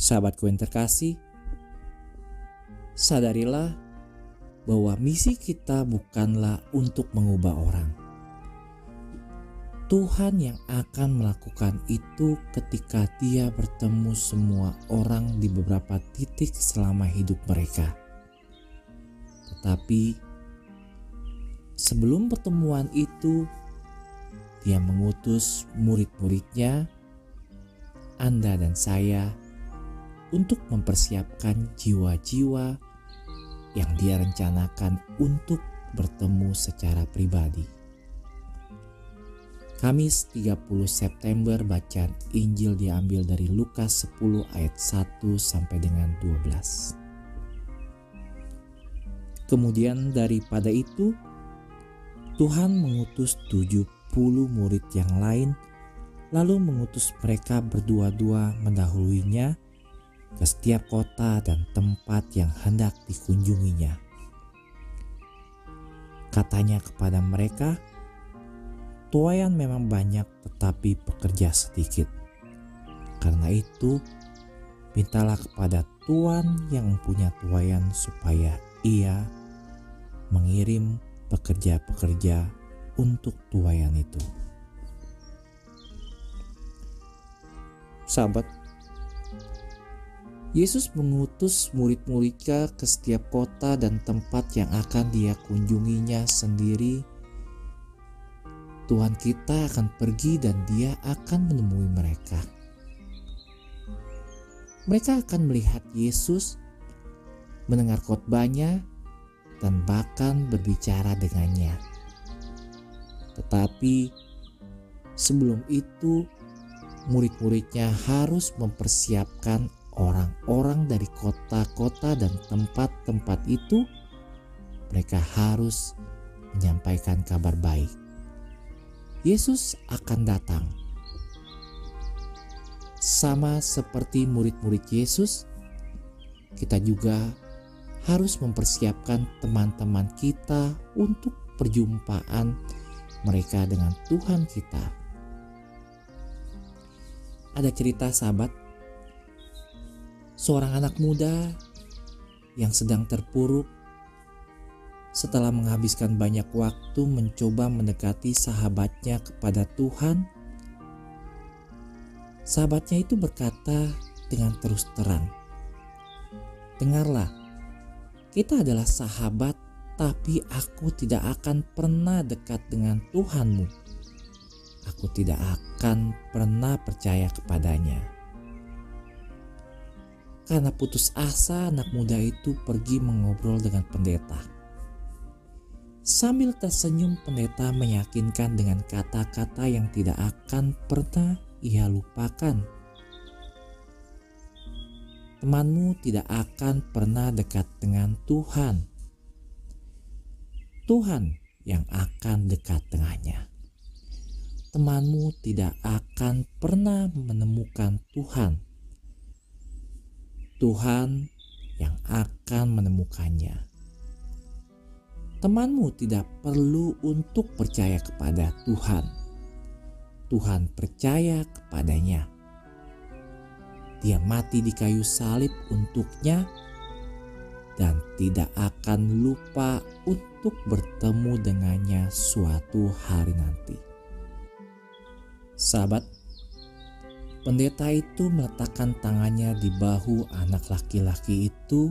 Sahabatku yang terkasih, sadarilah bahwa misi kita bukanlah untuk mengubah orang. Tuhan yang akan melakukan itu ketika Dia bertemu semua orang di beberapa titik selama hidup mereka. Tetapi sebelum pertemuan itu, Dia mengutus murid-muridnya, Anda dan saya, untuk mempersiapkan jiwa-jiwa yang Dia rencanakan untuk bertemu secara pribadi. Kamis 30 September, bacaan Injil diambil dari Lukas 10 ayat 1 sampai dengan 12. Kemudian daripada itu, Tuhan mengutus 70 murid yang lain, lalu mengutus mereka berdua-dua mendahuluinya ke setiap kota dan tempat yang hendak dikunjunginya. Katanya kepada mereka, "Tuaian memang banyak tetapi pekerja sedikit. Karena itu, mintalah kepada Tuan yang mempunyai tuaian supaya Ia mengirim pekerja-pekerja untuk tuaian itu." Sahabat, Yesus mengutus murid-muridnya ke setiap kota dan tempat yang akan Dia kunjunginya sendiri. Tuhan kita akan pergi dan Dia akan menemui mereka. Mereka akan melihat Yesus, mendengar khotbahnya, dan bahkan berbicara dengannya. Tetapi sebelum itu, murid-muridnya harus mempersiapkan orang-orang dari kota-kota dan tempat-tempat itu. Mereka harus menyampaikan kabar baik. Yesus akan datang. Sama seperti murid-murid Yesus, kita juga harus mempersiapkan teman-teman kita untuk perjumpaan mereka dengan Tuhan kita. Ada cerita, sahabat, seorang anak muda yang sedang terpuruk setelah menghabiskan banyak waktu mencoba mendekati sahabatnya kepada Tuhan. Sahabatnya itu berkata dengan terus terang, "Dengarlah, kita adalah sahabat, tapi aku tidak akan pernah dekat dengan Tuhanmu. Aku tidak akan pernah percaya kepadanya." Karena putus asa, anak muda itu pergi mengobrol dengan pendeta. Sambil tersenyum, pendeta meyakinkan dengan kata-kata yang tidak akan pernah ia lupakan. "Temanmu tidak akan pernah dekat dengan Tuhan. Tuhan yang akan dekat dengannya. Temanmu tidak akan pernah menemukan Tuhan. Tuhan yang akan menemukannya. Temanmu tidak perlu untuk percaya kepada Tuhan. Tuhan percaya kepadanya. Dia mati di kayu salib untuknya dan tidak akan lupa untuk bertemu dengannya suatu hari nanti." Sahabat, pendeta itu meletakkan tangannya di bahu anak laki-laki itu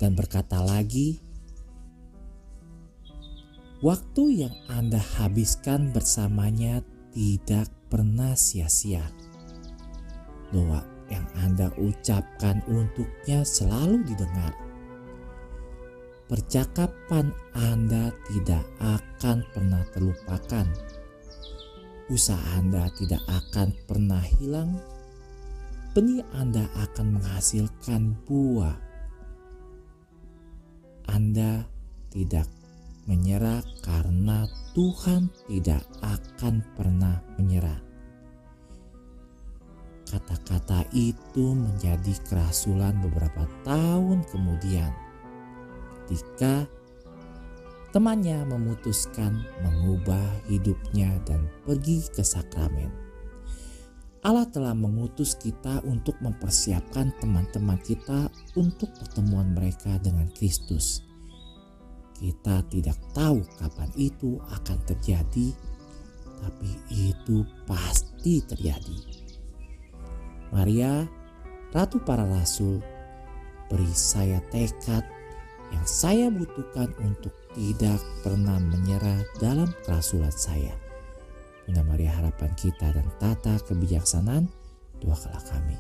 dan berkata lagi, "Waktu yang Anda habiskan bersamanya tidak pernah sia-sia. Doa yang Anda ucapkan untuknya selalu didengar. Percakapan Anda tidak akan pernah terlupakan. Usaha Anda tidak akan pernah hilang. Benih Anda akan menghasilkan buah. Anda tidak menyerah karena Tuhan tidak akan pernah menyerah." Kata-kata itu menjadi kerasulan beberapa tahun kemudian ketika temannya memutuskan mengubah hidupnya dan pergi ke sakramen. Allah telah mengutus kita untuk mempersiapkan teman-teman kita untuk pertemuan mereka dengan Kristus. Kita tidak tahu kapan itu akan terjadi, tapi itu pasti terjadi. Maria, Ratu para Rasul, beri saya tekad yang saya butuhkan untuk tidak pernah menyerah dalam kerasulan saya. Bunda Maria harapan kita dan tata kebijaksanaan, doakanlah kami.